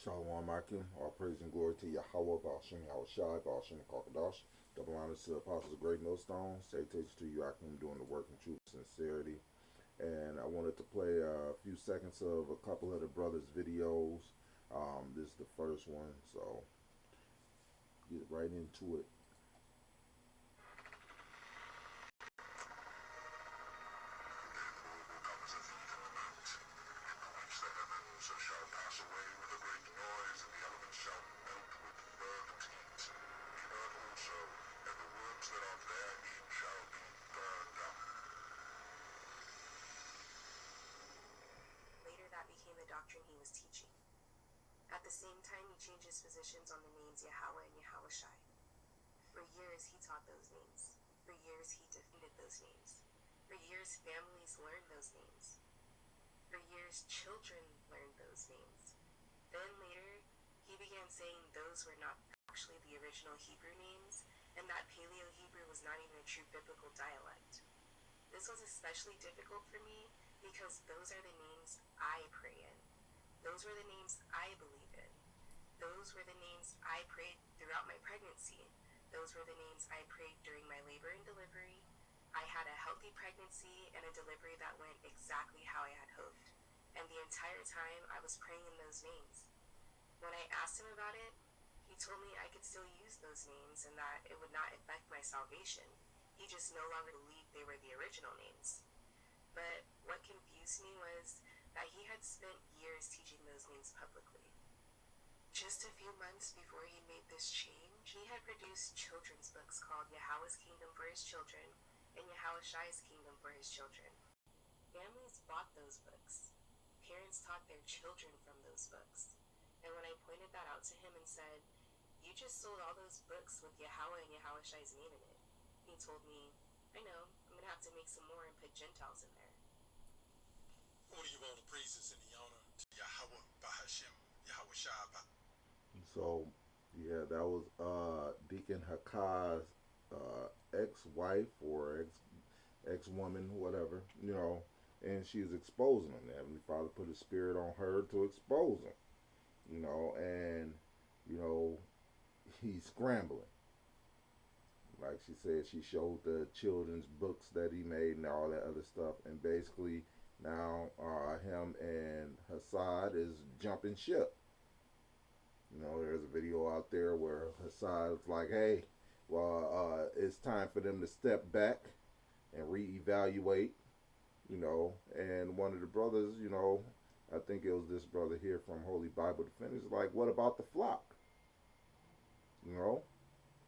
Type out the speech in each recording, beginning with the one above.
Shalom Akim, all praise and glory to Yahweh, Ba'ashim Yahushai, Ba'ashim Kakadash. Double honors to the apostles of Great Millstone. Salutations to you, Akim, doing the work in truth and sincerity. And I wanted to play a few seconds of a couple of the brothers' videos. This is the first one, so get right into it. Later, that became the doctrine he was teaching. At the same time, he changed his positions on the names Yahweh and Yahushai. For years, he taught those names. For years, he defended those names. For years, families learned those names. For years, children learned those names. Then later, he began saying those were not actually the original Hebrew names, and that Paleo-Hebrew was not even a true biblical dialect. This was especially difficult for me because those are the names I pray in. Those were the names I believe in. Those were the names I prayed throughout my pregnancy. Those were the names I prayed during my labor and delivery. I had a healthy pregnancy and a delivery that went exactly how I had hoped. And the entire time I was praying in those names. When I asked him about it, he told me I could still use those names and that it would not affect my salvation. He just no longer believed they were the original names. But what confused me was that he had spent years teaching those names publicly. Just a few months before he made this change, he had produced children's books called Yahweh's Kingdom for His Children and Yahushai's Kingdom for His Children. Families bought those books. Parents taught their children from those books. And when I pointed that out to him and said, "You just sold all those books with Yahweh and Yahushai's name in it," he told me, "I know, I'm going to have to make some more and put Gentiles in there." I want to give all the praises and the honor to Yahweh, Bahashim, Yahushua. So, yeah, that was Deacon Hakai's ex-wife or ex-woman, whatever, and she's exposing him. The Heavenly Father put His Spirit on her to expose him, and, he's scrambling. Like she said, she showed the children's books that he made and all that other stuff, and basically now him and Hassad is jumping ship. There's a video out there where Hassad's like, "Hey, well, it's time for them to step back and reevaluate," and one of the brothers, I think it was this brother here from Holy Bible Defenders, like, "What about the flock?"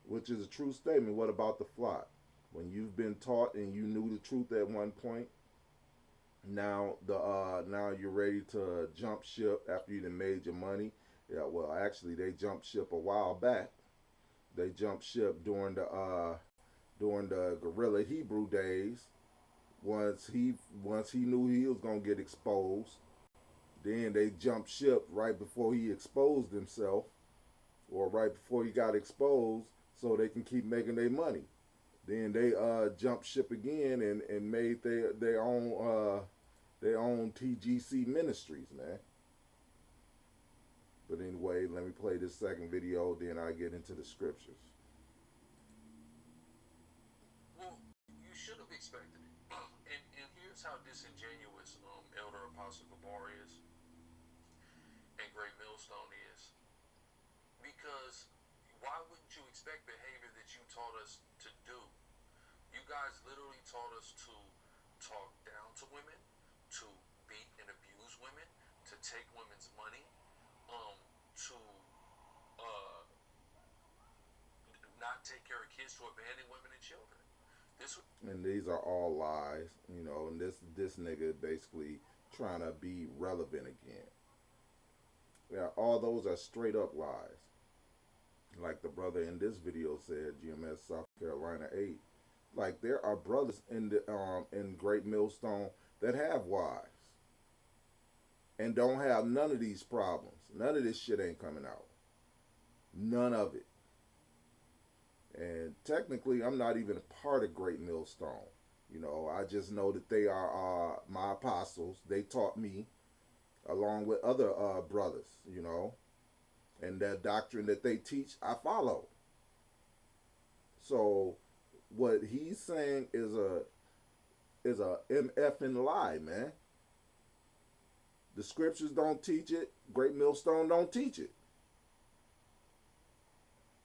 Which is a true statement. What about the flock? When you've been taught and you knew the truth at one point, now you're ready to jump ship after you done made your money. Yeah, well, actually, they jumped ship a while back. They jumped ship during the guerrilla Hebrew days. Once he knew he was gonna get exposed, then they jumped ship right before he exposed himself, or right before he got exposed, so they can keep making their money. Then they jumped ship again and made their own TGC ministries, man. But anyway, let me play this second video, then I get into the scriptures. Well, you should have expected it. And here's how disingenuous Elder Apostle Gabar is and Great Millstone is. Because why wouldn't you expect behavior that you taught us to do? You guys literally taught us to talk down to women, to beat and abuse women, to take women's money, to not take care of kids, to abandon women and children. And these are all lies, and this nigga basically trying to be relevant again. Yeah, all those are straight up lies. Like the brother in this video said, GMS South Carolina 8. Like, there are brothers in Great Millstone that have wives and don't have none of these problems. None of this shit ain't coming out. None of it. And technically, I'm not even a part of Great Millstone. I just know that they are my apostles. They taught me along with other brothers, and that doctrine that they teach, I follow. So what he's saying is a mf and lie, man. The scriptures don't teach it. Great Millstone don't teach it.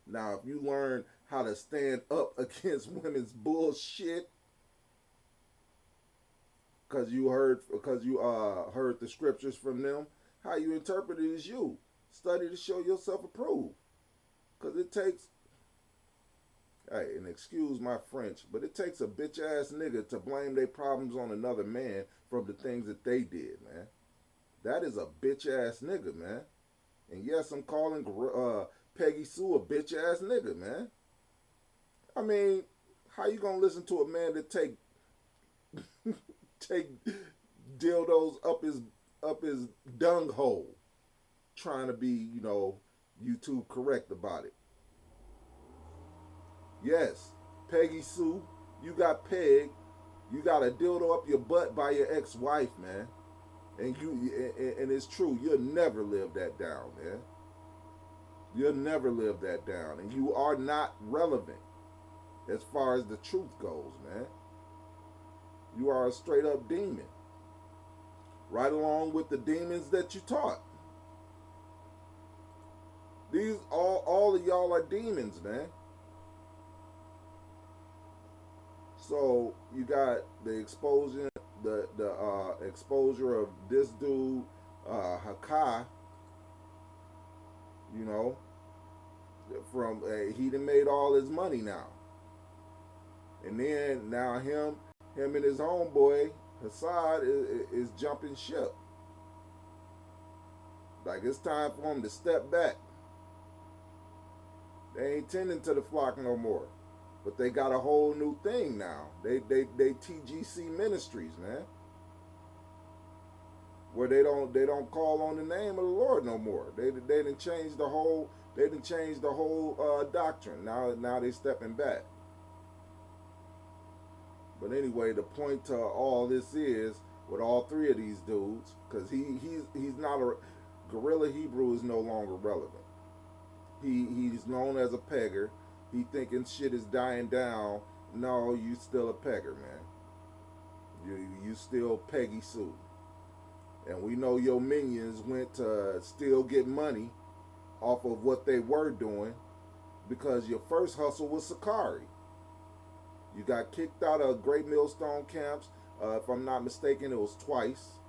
Now, if you learn how to stand up against women's bullshit, because you heard the scriptures from them, how you interpret it is you. Study to show yourself approved. Because it takes, hey, and excuse my French, but it takes a bitch ass nigga to blame their problems on another man from the things that they did, man. That is a bitch ass nigga, man. And yes, I'm calling Peggy Sue a bitch ass nigga, man. I mean, how you gonna listen to a man that take dildos up his dung hole, trying to be, YouTube correct about it? Yes, Peggy Sue, you got pegged. You got a dildo up your butt by your ex-wife, man. And it's true. You'll never live that down, man. You'll never live that down. And you are not relevant as far as the truth goes, man. You are a straight up demon. Right along with the demons that you taught. These all of y'all are demons, man. So you got the exposure, the exposure of this dude, Hakai. From he done made all his money now, and then now him and his homeboy Hassad is jumping ship. Like, it's time for him to step back. They ain't tending to the flock no more. But they got a whole new thing now. They TGC Ministries, man. Where they don't call on the name of the Lord no more. They didn't change the whole doctrine. Now they stepping back. But anyway, the point to all this is with all three of these dudes, because he's not a Gorilla Hebrew is no longer relevant. He's known as a pegger. He thinking shit is dying down. No, you still a pegger, man. You still Peggy Sue. And we know your minions went to still get money off of what they were doing, because your first hustle was Sakari. You got kicked out of Great Millstone camps. If I'm not mistaken, it was twice.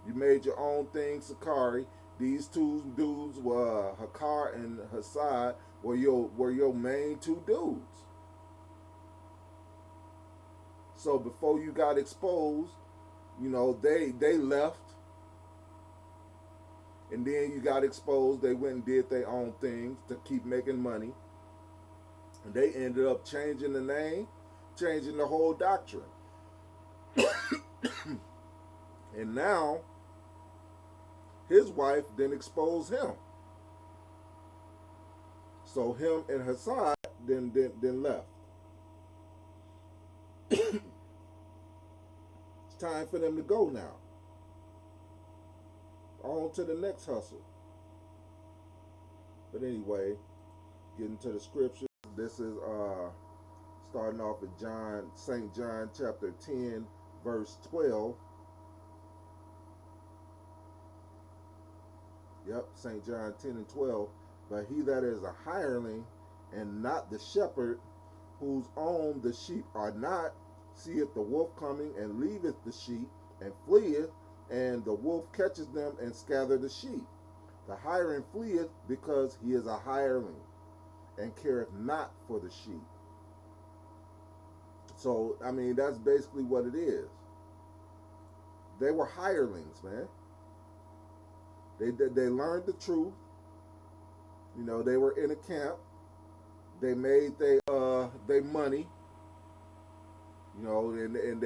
You made your own thing, Sakari. These two dudes were Hakar and Hassad were your main two dudes. So before you got exposed, they left. And then you got exposed. They went and did their own things to keep making money. And they ended up changing the name, changing the whole doctrine. And now his wife then exposed him. So him and Hassad then left. It's time for them to go now. On to the next hustle. But anyway, getting to the scripture. This is starting off with St. John chapter 10, verse 12. Yep, St. John 10 and 12. But he that is a hireling and not the shepherd, whose own the sheep are not, seeth the wolf coming and leaveth the sheep and fleeth, and the wolf catches them and scattereth the sheep. The hireling fleeth because he is a hireling and careth not for the sheep. So, I mean, that's basically what it is. They were hirelings, man. They learned the truth. They were in a camp. They made they money. And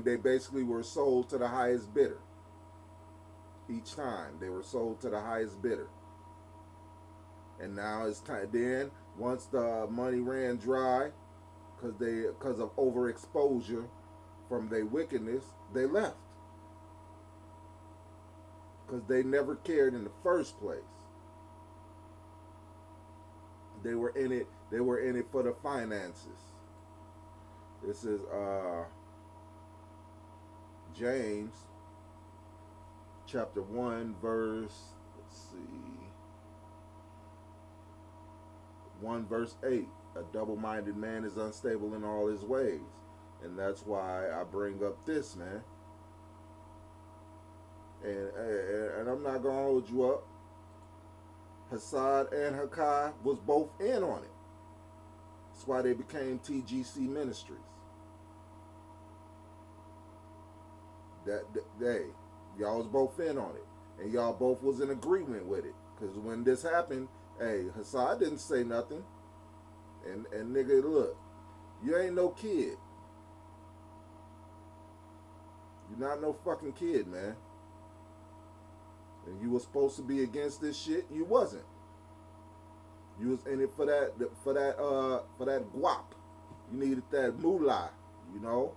they basically were sold to the highest bidder. Each time they were sold to the highest bidder. And now it's time. Then once the money ran dry, because of overexposure from their wickedness, they left. Because they never cared in the first place. They were in it. They were in it for the finances. This is James chapter 1 verse, let's see, 1 verse 8. A double-minded man is unstable in all his ways. And that's why I bring up this, man. And I'm not gonna hold you up. Hassad and Hakai was both in on it. That's why they became TGC Ministries. Y'all was both in on it, and y'all both was in agreement with it. Cause when this happened, hey, Hassad didn't say nothing, and nigga, look, you ain't no kid. You're not no fucking kid, man. And you was supposed to be against this shit. You wasn't. You was in it for that guap. You needed that moolah, you know.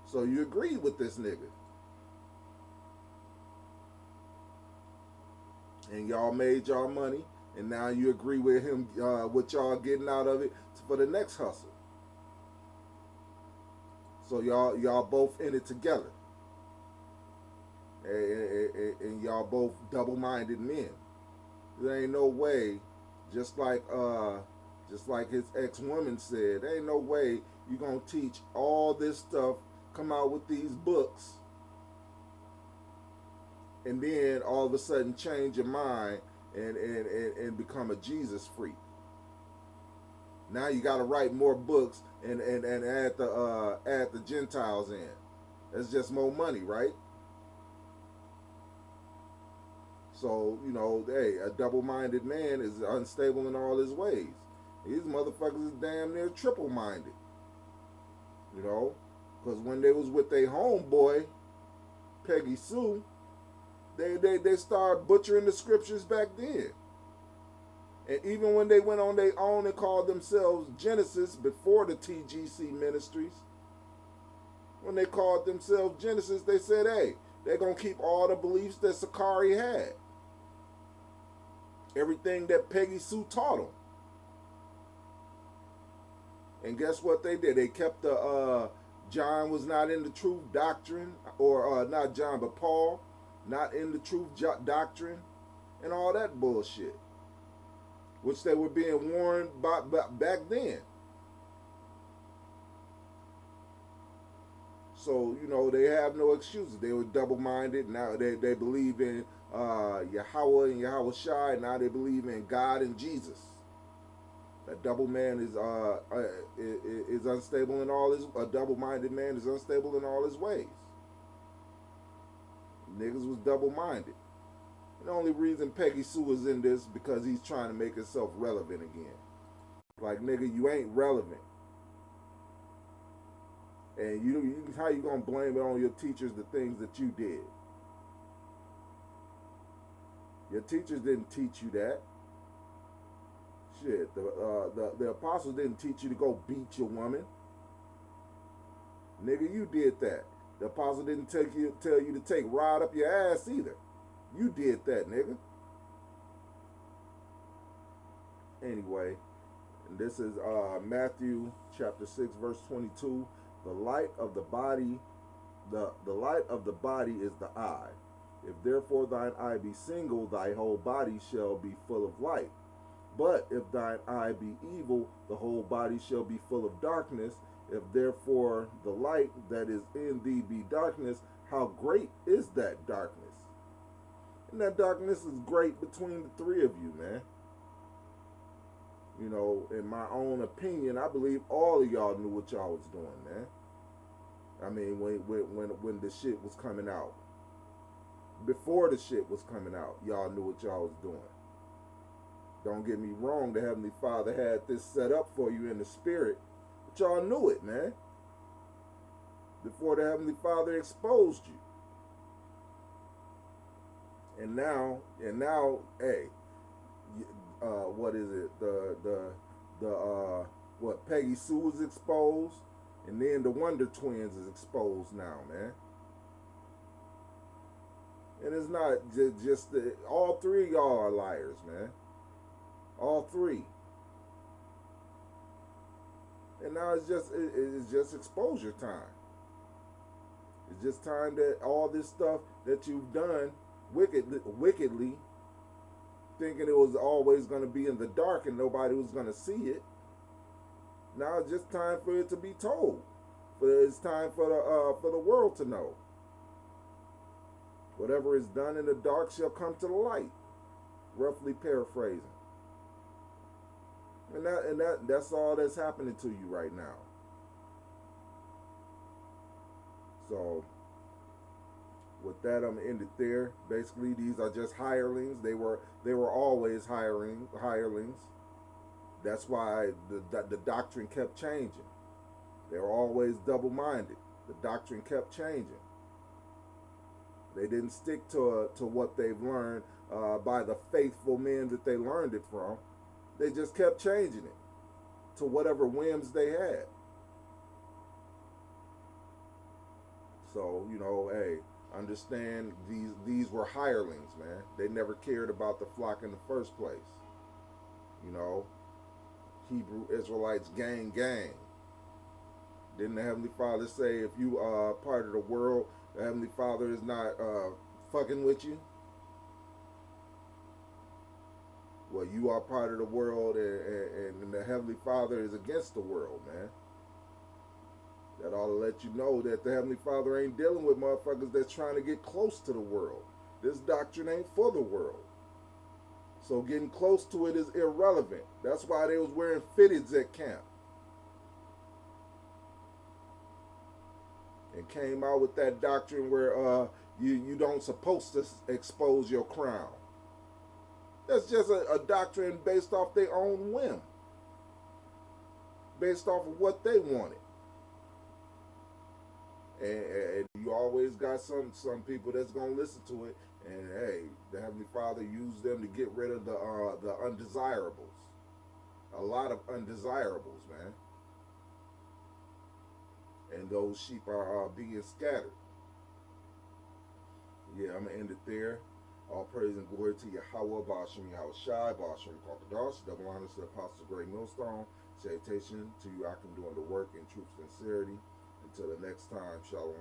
So you agreed with this nigga. And y'all made y'all money, and now you agree with him, what y'all getting out of it for the next hustle. So y'all both in it together. And y'all both double-minded men. There ain't no way, just like his ex-woman said, there ain't no way you gonna teach all this stuff, come out with these books, and then all of a sudden change your mind and become a Jesus freak. Now you got to write more books and add the Gentiles in. That's just more money, right? So, you know, hey, a double-minded man is unstable in all his ways. These motherfuckers is damn near triple-minded. You know? Because when they was with their homeboy, Peggy Sue, they started butchering the scriptures back then. And even when they went on their own and called themselves Genesis before the TGC Ministries, when they called themselves Genesis, they said, hey, they're going to keep all the beliefs that Sakari had. Everything that Peggy Sue taught them. And guess what they did? They kept the John was not in the truth doctrine, or not John, but Paul, not in the truth doctrine, and all that bullshit, which they were being warned by back then. So, you know, they have no excuses. They were double-minded. Now they believe in Yahweh and Yahweh Shai. Now they believe in God and Jesus. A double man is unstable in all his. A double-minded man is unstable in all his ways. Niggas was double-minded. And the only reason Peggy Sue is in this because he's trying to make himself relevant again. Like, nigga, you ain't relevant. And you how you gonna blame it on your teachers the things that you did? Your teachers didn't teach you that. Shit, the apostles didn't teach you to go beat your woman. Nigga, you did that. The apostle didn't tell you to take rod up your ass either. You did that, nigga. Anyway, and this is Matthew chapter 6 verse 22. The light of the body, the light of the body is the eye. If therefore thine eye be single, thy whole body shall be full of light. But if thine eye be evil, the whole body shall be full of darkness. If therefore the light that is in thee be darkness, how great is that darkness? And that darkness is great between the three of you, man. You know, in my own opinion, I believe all of y'all knew what y'all was doing, man. I mean, when the shit was coming out. Before the shit was coming out, y'all knew what y'all was doing. Don't get me wrong, the Heavenly Father had this set up for you in the spirit, but y'all knew it, man. Before the Heavenly Father exposed you. And now, hey, what is it? What Peggy Sue is exposed, and then the Wonder Twins is exposed now, man. And it's not just all three of y'all are liars, man. All three. And now it's just exposure time. It's just time that all this stuff that you've done wickedly, thinking it was always going to be in the dark and nobody was going to see it. Now it's just time for it to be told. It's time for the world to know. Whatever is done in the dark shall come to the light. Roughly paraphrasing. And that's all that's happening to you right now. So with that, I'm gonna end it there. Basically, these are just hirelings. They were always hirelings. That's why the doctrine kept changing. They were always double-minded. The doctrine kept changing. They didn't stick to what they've learned by the faithful men that they learned it from. They just kept changing it to whatever whims they had. So, hey, understand these were hirelings, man. They never cared about the flock in the first place. Hebrew Israelites gang. Didn't the Heavenly Father say if you are part of the world, the Heavenly Father is not fucking with you? Well, you are part of the world, and the Heavenly Father is against the world, man. That ought to let you know that the Heavenly Father ain't dealing with motherfuckers that's trying to get close to the world. This doctrine ain't for the world. So getting close to it is irrelevant. That's why they was wearing fitteds at camp. And came out with that doctrine where you don't supposed to expose your crown. That's just a doctrine based off their own whim. Based off of what they wanted. And you always got some people that's gonna listen to it, and hey, the Heavenly Father used them to get rid of the undesirables. A lot of undesirables, man. And those sheep are being scattered. Yeah, I'm gonna end it there. All praise and glory to Yahweh, Ba'ashem Yahushai, Ba'ashem Kwakadosh, double honors to the Apostle Great Millstone. Salutation to you, I can doing the work in truth and sincerity. Until the next time, Shalom.